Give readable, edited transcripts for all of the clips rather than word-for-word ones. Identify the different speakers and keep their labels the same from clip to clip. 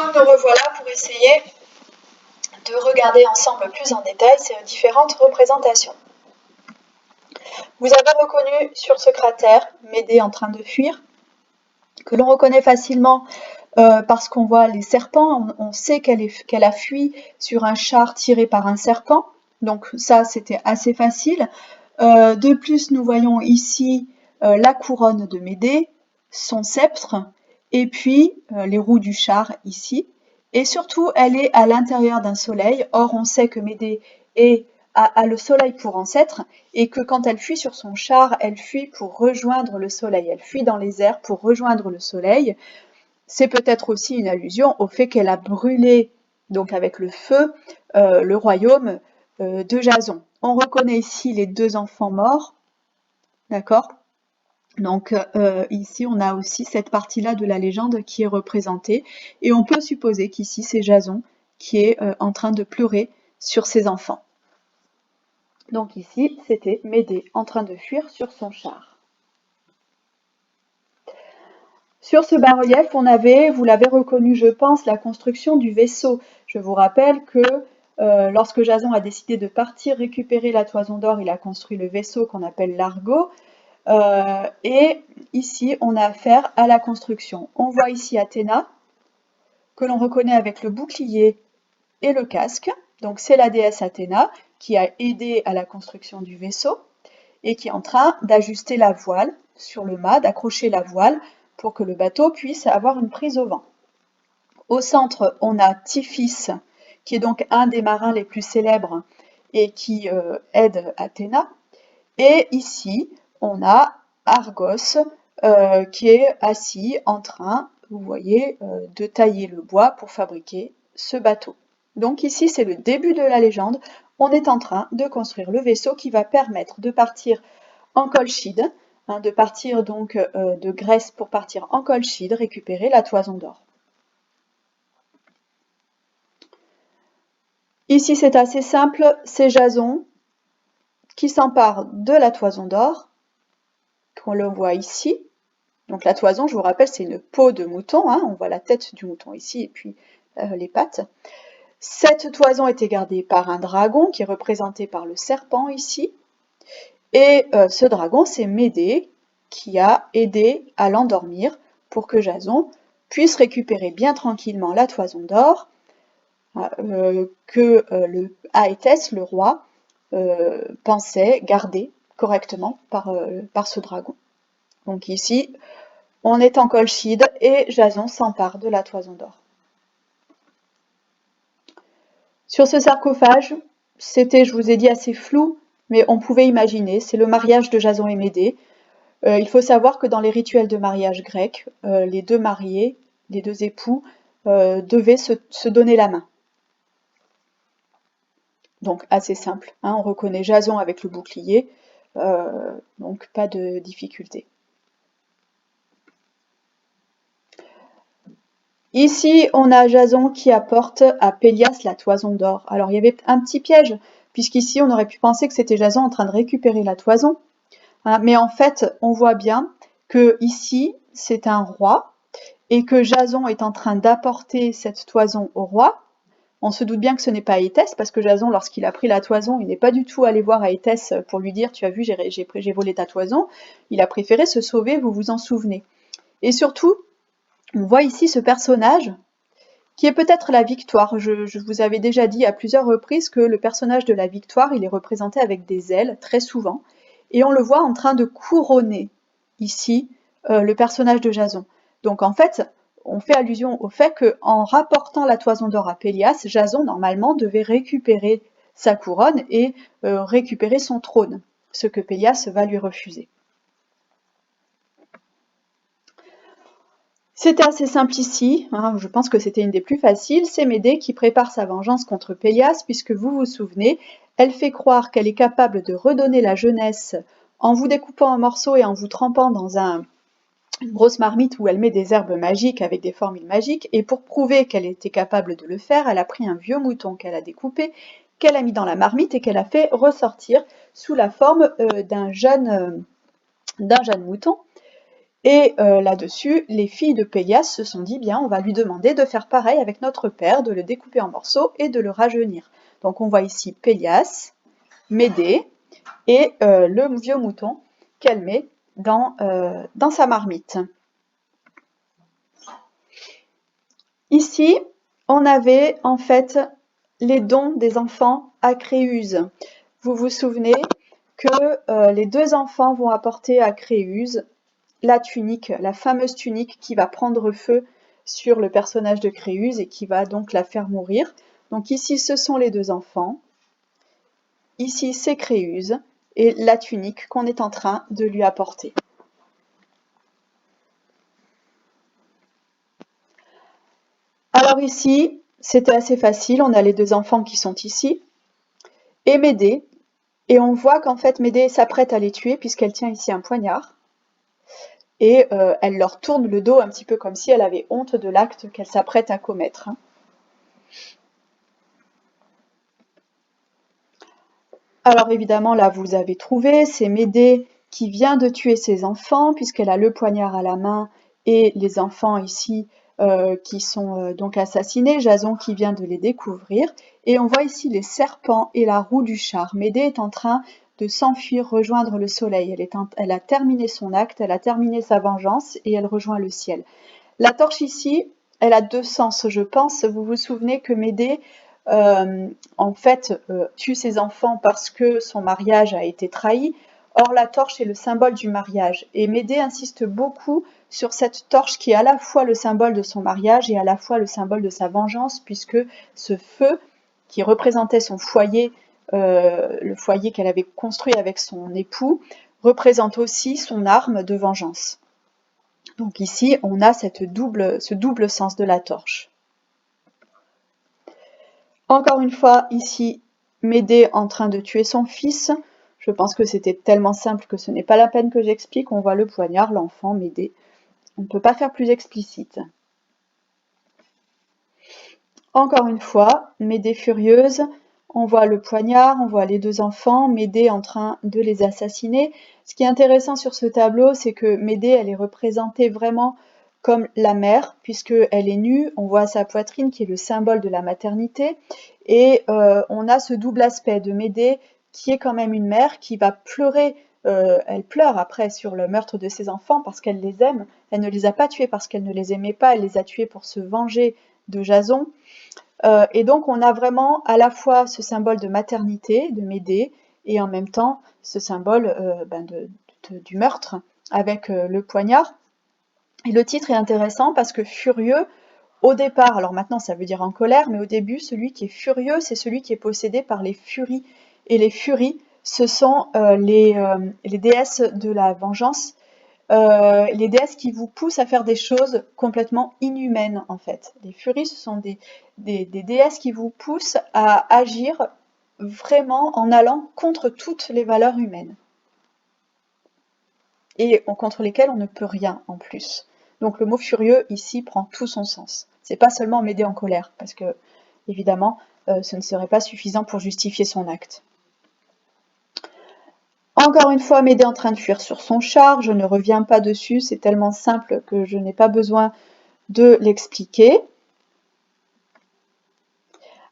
Speaker 1: Donc nous revoilà pour essayer de regarder ensemble plus en détail ces différentes représentations. Vous avez reconnu sur ce cratère Médée en train de fuir, que l'on reconnaît facilement parce qu'on voit les serpents. On sait qu'elle a fui sur un char tiré par un serpent, donc ça c'était assez facile. De plus, nous voyons ici la couronne de Médée, son sceptre, et puis les roues du char ici. Et surtout, elle est à l'intérieur d'un soleil. Or, on sait que Médée a le soleil pour ancêtre, et que quand elle fuit sur son char, elle fuit pour rejoindre le soleil. Elle fuit dans les airs pour rejoindre le soleil. C'est peut-être aussi une allusion au fait qu'elle a brûlé, donc avec le feu, le royaume de Jason. On reconnaît ici les deux enfants morts, d'accord? Donc ici, on a aussi cette partie-là de la légende qui est représentée, et on peut supposer qu'ici, c'est Jason qui est en train de pleurer sur ses enfants. Donc ici, c'était Médée en train de fuir sur son char. Sur ce bas-relief, on avait, vous l'avez reconnu, je pense, la construction du vaisseau. Je vous rappelle que lorsque Jason a décidé de partir récupérer la toison d'or, il a construit le vaisseau qu'on appelle l'Argo. Et ici, on a affaire à la construction. On voit ici Athéna, que l'on reconnaît avec le bouclier et le casque. Donc c'est la déesse Athéna qui a aidé à la construction du vaisseau et qui est en train d'ajuster la voile sur le mât, d'accrocher la voile pour que le bateau puisse avoir une prise au vent. Au centre, on a Tiphys, qui est donc un des marins les plus célèbres et qui aide Athéna. Et ici, on a Argos qui est assis en train, vous voyez, de tailler le bois pour fabriquer ce bateau. Donc ici, c'est le début de la légende. On est en train de construire le vaisseau qui va permettre de partir en Colchide, de partir donc de Grèce pour partir en Colchide, récupérer la toison d'or. Ici, c'est assez simple, c'est Jason qui s'empare de la toison d'or, qu'on le voit ici. Donc la toison, je vous rappelle, c'est une peau de mouton, on voit la tête du mouton ici et puis les pattes. Cette toison était gardée par un dragon qui est représenté par le serpent ici. Et ce dragon, c'est Médée qui a aidé à l'endormir pour que Jason puisse récupérer bien tranquillement la toison d'or que Aétès, le roi, pensait garder correctement par ce dragon. Donc ici, on est en Colchide et Jason s'empare de la toison d'or. Sur ce sarcophage, c'était, je vous ai dit, assez flou, mais on pouvait imaginer, c'est le mariage de Jason et Médée. Il faut savoir que dans les rituels de mariage grecs, les deux mariés, les deux époux, devaient se donner la main. Donc assez simple, on reconnaît Jason avec le bouclier, donc pas de difficulté. Ici, on a Jason qui apporte à Pélias la toison d'or. Alors, il y avait un petit piège, puisqu'ici, on aurait pu penser que c'était Jason en train de récupérer la toison. Mais en fait, on voit bien que ici, c'est un roi, et que Jason est en train d'apporter cette toison au roi. On se doute bien que ce n'est pas Aétès, parce que Jason, lorsqu'il a pris la toison, il n'est pas du tout allé voir Aétès pour lui dire « Tu as vu, j'ai volé ta toison ». Il a préféré se sauver, vous vous en souvenez. Et surtout, on voit ici ce personnage qui est peut-être la victoire. Je vous avais déjà dit à plusieurs reprises que le personnage de la victoire, il est représenté avec des ailes, très souvent, et on le voit en train de couronner, ici, le personnage de Jason. Donc en fait, on fait allusion au fait qu'en rapportant la toison d'or à Pélias, Jason, normalement, devait récupérer sa couronne et récupérer son trône, ce que Pélias va lui refuser. C'était assez simple ici, je pense que c'était une des plus faciles, c'est Médée qui prépare sa vengeance contre Pélias, puisque vous vous souvenez, elle fait croire qu'elle est capable de redonner la jeunesse en vous découpant en morceaux et en vous trempant dans une grosse marmite où elle met des herbes magiques avec des formules magiques, et pour prouver qu'elle était capable de le faire, elle a pris un vieux mouton qu'elle a découpé, qu'elle a mis dans la marmite et qu'elle a fait ressortir sous la forme d'un jeune mouton. Et là-dessus, les filles de Pélias se sont dit, bien, on va lui demander de faire pareil avec notre père, de le découper en morceaux et de le rajeunir. Donc on voit ici Pélias, Médée, et le vieux mouton qu'elle met dans sa marmite. Ici, on avait en fait les dons des enfants à Créuse. Vous vous souvenez que les deux enfants vont apporter à Créuse la tunique, la fameuse tunique qui va prendre feu sur le personnage de Créuse et qui va donc la faire mourir. Donc ici, ce sont les deux enfants. Ici, c'est Créuse et la tunique qu'on est en train de lui apporter. Alors ici, c'était assez facile. On a les deux enfants qui sont ici et Médée. Et on voit qu'en fait, Médée s'apprête à les tuer puisqu'elle tient ici un poignard. Et elle leur tourne le dos un petit peu comme si elle avait honte de l'acte qu'elle s'apprête à commettre. Alors évidemment, là, vous avez trouvé, c'est Médée qui vient de tuer ses enfants, puisqu'elle a le poignard à la main, et les enfants ici qui sont donc assassinés, Jason qui vient de les découvrir. Et on voit ici les serpents et la roue du char. Médée est en train de s'enfuir, rejoindre le soleil. Elle a terminé son acte, elle a terminé sa vengeance, et elle rejoint le ciel. La torche ici, elle a deux sens, je pense. Vous vous souvenez que Médée, en fait, tue ses enfants parce que son mariage a été trahi. Or, la torche est le symbole du mariage. Et Médée insiste beaucoup sur cette torche qui est à la fois le symbole de son mariage et à la fois le symbole de sa vengeance, puisque ce feu qui représentait son foyer, le foyer qu'elle avait construit avec son époux, représente aussi son arme de vengeance. Donc ici, on a ce double sens de la torche. Encore une fois, ici, Médée en train de tuer son fils. Je pense que c'était tellement simple que ce n'est pas la peine que j'explique. On voit le poignard, l'enfant, Médée. On ne peut pas faire plus explicite. Encore une fois, Médée furieuse. On voit le poignard, on voit les deux enfants, Médée en train de les assassiner. Ce qui est intéressant sur ce tableau, c'est que Médée, elle est représentée vraiment comme la mère, puisqu'elle est nue, on voit sa poitrine qui est le symbole de la maternité, et on a ce double aspect de Médée qui est quand même une mère qui va pleurer, elle pleure après sur le meurtre de ses enfants parce qu'elle les aime, elle ne les a pas tués parce qu'elle ne les aimait pas, elle les a tués pour se venger de Jason. Et donc on a vraiment à la fois ce symbole de maternité, de Médée, et en même temps ce symbole du meurtre avec le poignard. Et le titre est intéressant parce que furieux, au départ, alors maintenant ça veut dire en colère, mais au début, celui qui est furieux, c'est celui qui est possédé par les furies. Et les furies, ce sont les déesses de la vengeance, les déesses qui vous poussent à faire des choses complètement inhumaines en fait. Les furies, ce sont des déesses qui vous poussent à agir vraiment en allant contre toutes les valeurs humaines. Et contre lesquelles on ne peut rien en plus. Donc le mot furieux ici prend tout son sens. C'est pas seulement Médée en colère, parce que évidemment ce ne serait pas suffisant pour justifier son acte. Encore une fois, Médée en train de fuir sur son char, je ne reviens pas dessus, c'est tellement simple que je n'ai pas besoin de l'expliquer.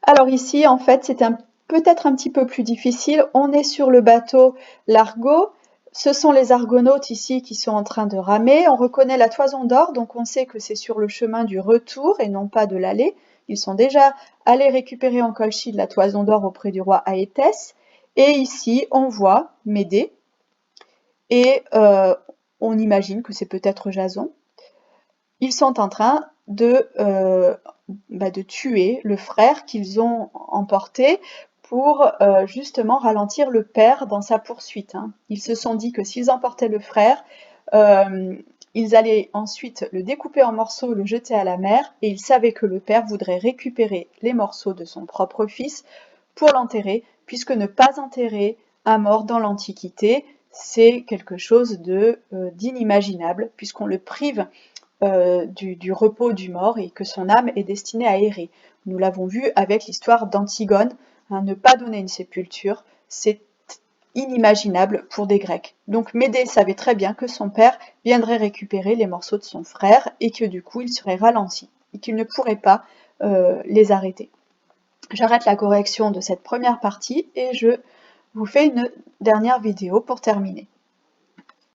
Speaker 1: Alors ici, en fait, c'est peut-être un petit peu plus difficile. On est sur le bateau l'Argo. Ce sont les argonautes ici qui sont en train de ramer. On reconnaît la toison d'or, donc on sait que c'est sur le chemin du retour et non pas de l'aller. Ils sont déjà allés récupérer en Colchide la toison d'or auprès du roi Aétès. Et ici, on voit Médée. Et on imagine que c'est peut-être Jason. Ils sont en train de tuer le frère qu'ils ont emporté pour justement ralentir le père dans sa poursuite. Ils se sont dit que s'ils emportaient le frère, ils allaient ensuite le découper en morceaux, le jeter à la mer, et ils savaient que le père voudrait récupérer les morceaux de son propre fils pour l'enterrer, puisque ne pas enterrer un mort dans l'Antiquité, c'est quelque chose d'inimaginable, puisqu'on le prive du repos du mort et que son âme est destinée à errer. Nous l'avons vu avec l'histoire d'Antigone, ne pas donner une sépulture, c'est inimaginable pour des Grecs. Donc Médée savait très bien que son père viendrait récupérer les morceaux de son frère et que du coup il serait ralenti et qu'il ne pourrait pas les arrêter. J'arrête la correction de cette première partie et je vous fais une dernière vidéo pour terminer.